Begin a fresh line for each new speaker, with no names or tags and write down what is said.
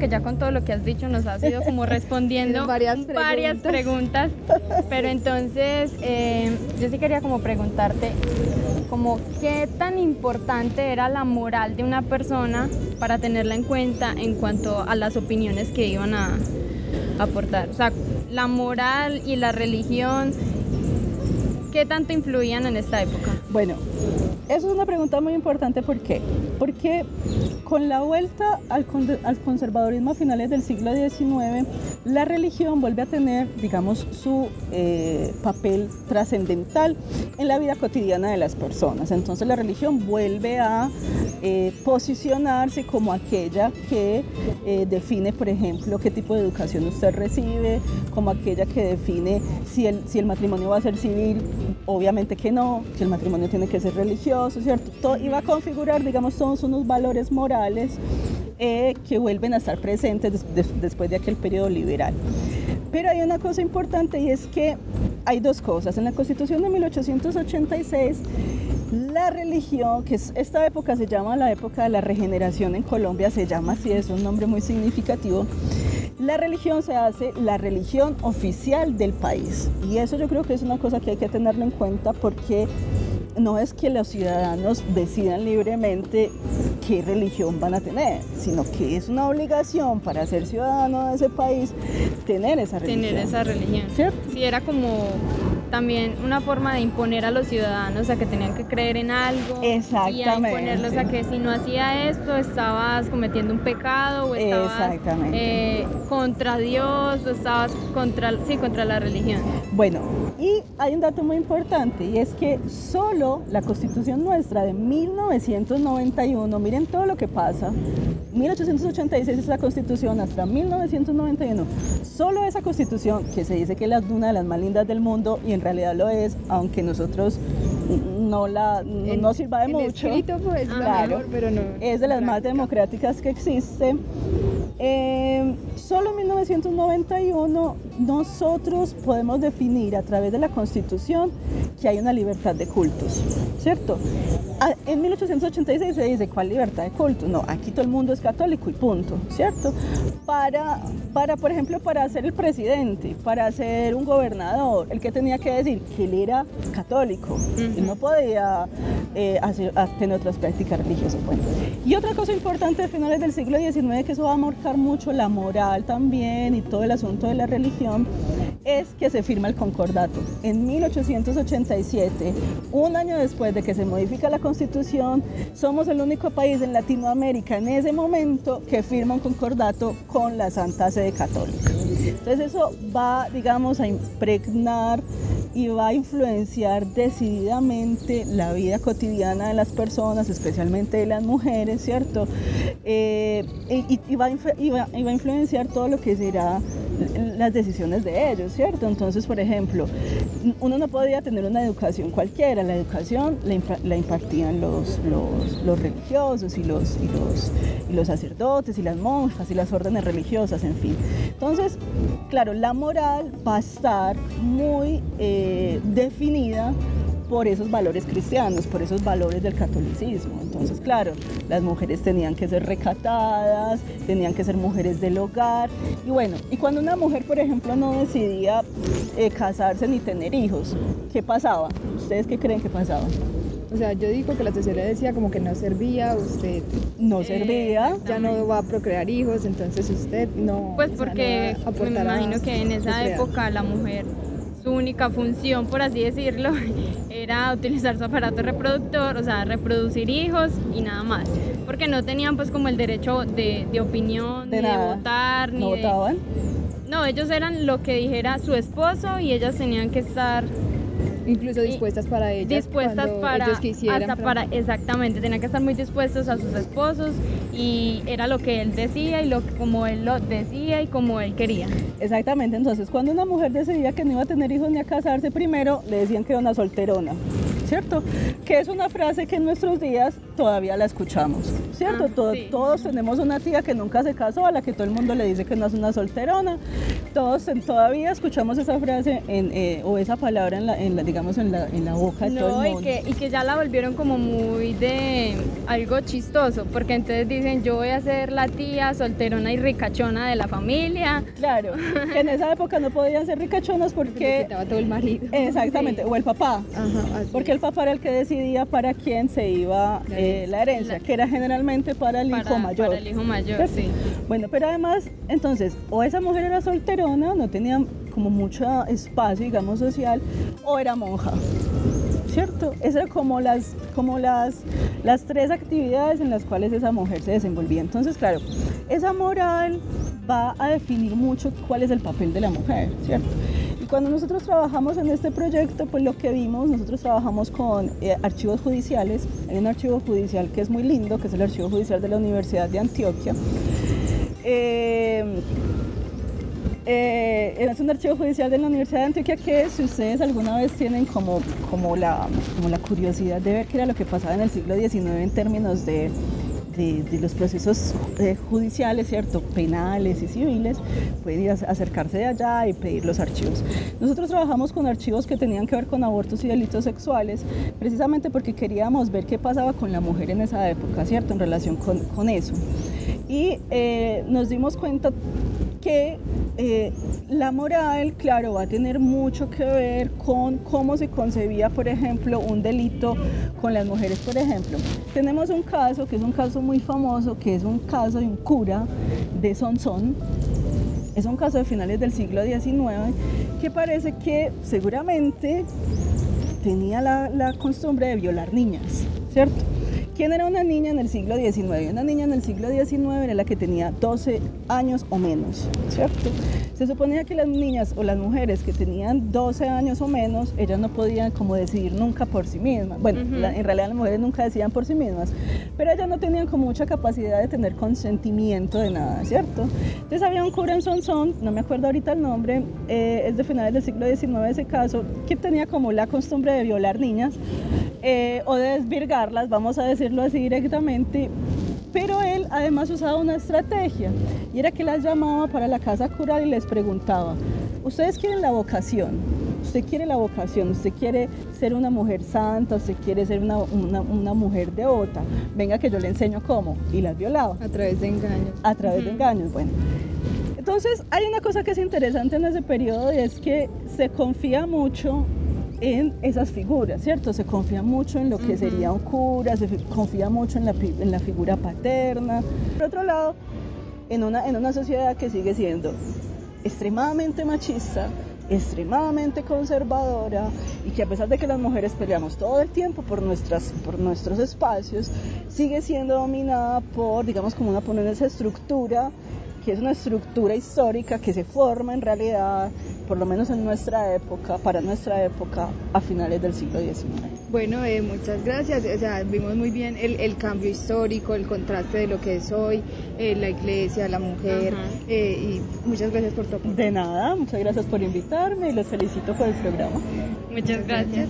que ya con todo lo que has dicho nos has ido como respondiendo varias preguntas, pero entonces yo sí quería como preguntarte como qué tan importante era la moral de una persona para tenerla en cuenta en cuanto a las opiniones que iban a aportar. O sea, la moral y la religión, ¿qué tanto influían en esta época?
Bueno, eso es una pregunta muy importante. ¿Por qué? Porque con la vuelta al conservadurismo a finales del siglo XIX, la religión vuelve a tener, digamos, su papel trascendental en la vida cotidiana de las personas. Entonces la religión vuelve a posicionarse como aquella que define, por ejemplo, qué tipo de educación usted recibe, como aquella que define si el matrimonio va a ser civil, obviamente que no, si el matrimonio tiene que ser religioso, ¿cierto? Todo iba a configurar, digamos, todos unos valores morales que vuelven a estar presentes después de aquel periodo liberal. Pero hay una cosa importante, y es que hay dos cosas. En la Constitución de 1886, la religión, que esta época se llama la época de la regeneración en Colombia, se llama así, es un nombre muy significativo. La religión se hace la religión oficial del país, y eso yo creo que es una cosa que hay que tenerlo en cuenta, porque no es que los ciudadanos decidan libremente qué religión van a tener, sino que es una obligación para ser ciudadano de ese país tener esa religión.
¿Cierto? Sí, era como también una forma de imponer a los ciudadanos a que tenían que creer en algo.
Exactamente.
Y a imponerlos a que si no hacía esto estabas cometiendo un pecado o estabas contra Dios o estabas contra la religión.
Bueno, y hay un dato muy importante, y es que solo la Constitución nuestra de 1991, miren todo lo que pasa, 1886 es la Constitución, hasta 1991, solo esa Constitución, que se dice que es una de las más lindas del mundo, y en realidad lo es, aunque nosotros no sirva de mucho.
Escrito, pues,
claro,
mejor, pero no,
es de las más democráticas que existe. Solo en 1991 nosotros podemos definir a través de la Constitución que hay una libertad de cultos, ¿cierto? En 1886 se dice, ¿cuál libertad de cultos? No, aquí todo el mundo es católico y punto, ¿cierto? Por ejemplo, para ser el presidente, para ser un gobernador, el que tenía que decir que él era católico, él no podía tener otras prácticas religiosas. Bueno, y otra cosa importante de finales del siglo XIX, que eso va a marcar mucho la moral también y todo el asunto de la religión, es que se firma el concordato. En 1887, un año después de que se modifica la Constitución, somos el único país en Latinoamérica en ese momento que firma un concordato con la Santa Sede Católica. Entonces eso va, digamos, a impregnar y va a influenciar decididamente la vida cotidiana de las personas, especialmente de las mujeres, ¿cierto? Y va a influenciar todo lo que será las decisiones de ellos, ¿cierto? Entonces, por ejemplo, uno no podía tener una educación cualquiera, la educación la impartían los religiosos y los sacerdotes y las monjas y las órdenes religiosas, en fin. Entonces, claro, la moral va a estar muy definida por esos valores cristianos, por esos valores del catolicismo. Entonces, claro, las mujeres tenían que ser recatadas, tenían que ser mujeres del hogar. Y bueno, y cuando una mujer, por ejemplo, no decidía casarse ni tener hijos, ¿qué pasaba? ¿Ustedes qué creen que pasaba?
O sea, yo digo que la sociedad decía como que no servía, usted
no servía,
ya no va a procrear hijos, entonces usted no.
Pues porque
no
me imagino que en esa época la mujer, su única función, por así decirlo, era utilizar su aparato reproductor, o sea, reproducir hijos y nada más, porque no tenían pues como el derecho de opinión, ni de votar, ni
¿no votaban?
No, ellos eran lo que dijera su esposo y ellas tenían que estar
incluso dispuestas para ellas,
dispuestas para
ellos quisieran,
hasta para exactamente, tenían que estar muy dispuestos a sus esposos, y era lo que él decía y como él lo decía y como él quería.
Exactamente. Entonces, cuando una mujer decidía que no iba a tener hijos ni a casarse, primero le decían que era una solterona, ¿cierto? Que es una frase que en nuestros días todavía la escuchamos, ¿cierto?
Sí.
Todos tenemos una tía que nunca se casó, a la que todo el mundo le dice que no es una solterona. Todos todavía escuchamos esa frase o esa palabra digamos, en la boca de todo el mundo.
Y que ya la volvieron como muy de algo chistoso, porque entonces dicen, yo voy a ser la tía solterona y ricachona de la familia.
Claro, que en esa época no podían ser ricachonas porque...
Le quitaba todo el marido.
Exactamente, sí. O el papá.
Ajá,
porque el papá era el que decidía para quién se iba la herencia, que era generalmente para el hijo mayor.
Para el hijo mayor, sí.
Bueno, pero además, entonces, o esa mujer era solterona, no tenía como mucho espacio, digamos, social, o era monja, ¿cierto? Esas eran como las tres actividades en las cuales esa mujer se desenvolvía. Entonces, claro, esa moral va a definir mucho cuál es el papel de la mujer, ¿cierto? Y cuando nosotros trabajamos en este proyecto, pues lo que vimos, nosotros trabajamos con archivos judiciales. Hay un archivo judicial que es muy lindo, que es el Archivo Judicial de la Universidad de Antioquia. Es un archivo judicial de la Universidad de Antioquia que, si ustedes alguna vez tienen como la curiosidad de ver qué era lo que pasaba en el siglo XIX en términos de los procesos judiciales, ¿cierto? Penales y civiles, pueden ir a acercarse de allá y pedir los archivos. Nosotros trabajamos con archivos que tenían que ver con abortos y delitos sexuales, precisamente porque queríamos ver qué pasaba con la mujer en esa época, ¿cierto? En relación con eso. Y nos dimos cuenta que la moral, claro, va a tener mucho que ver con cómo se concebía, por ejemplo, un delito con las mujeres. Por ejemplo, tenemos un caso que es un caso muy famoso, que es un caso de un cura de Sonsón. Es un caso de finales del siglo XIX que parece que seguramente tenía la costumbre de violar niñas, ¿cierto? ¿Quién era una niña en el siglo XIX? Una niña en el siglo XIX era la que tenía 12 años o menos, ¿cierto? Se suponía que las niñas o las mujeres que tenían 12 años o menos, ellas no podían como decidir nunca por sí mismas. Bueno, en realidad las mujeres nunca decidían por sí mismas, pero ellas no tenían como mucha capacidad de tener consentimiento de nada, ¿cierto? Entonces había un cura en Sonsón, no me acuerdo ahorita el nombre, es de finales del siglo XIX ese caso, que tenía como la costumbre de violar niñas o de desvirgarlas, vamos a decirlo así directamente. Pero él además usaba una estrategia y era que las llamaba para la casa cural y les preguntaba: ¿ustedes quieren la vocación? ¿Usted quiere la vocación? ¿Usted quiere ser una mujer santa? ¿Usted quiere ser una mujer devota? Venga que yo le enseño cómo. Y las violaba.
A través de engaños.
A través de engaños, bueno. Entonces hay una cosa que es interesante en ese periodo y es que se confía mucho en esas figuras, ¿cierto? Se confía mucho en lo que sería un cura, se confía mucho en la figura paterna. Por otro lado, en una sociedad que sigue siendo extremadamente machista, extremadamente conservadora, y que a pesar de que las mujeres peleamos todo el tiempo por nuestros espacios, sigue siendo dominada por, digamos, por esa estructura, que es una estructura histórica que se forma en realidad, por lo menos en nuestra época, para nuestra época, a finales del siglo XIX.
Bueno, muchas gracias. O sea, vimos muy bien el cambio histórico, el contraste de lo que es hoy, la iglesia, la mujer, y muchas gracias por tu aporte.
De nada, muchas gracias por invitarme y los felicito por el programa.
Muchas gracias.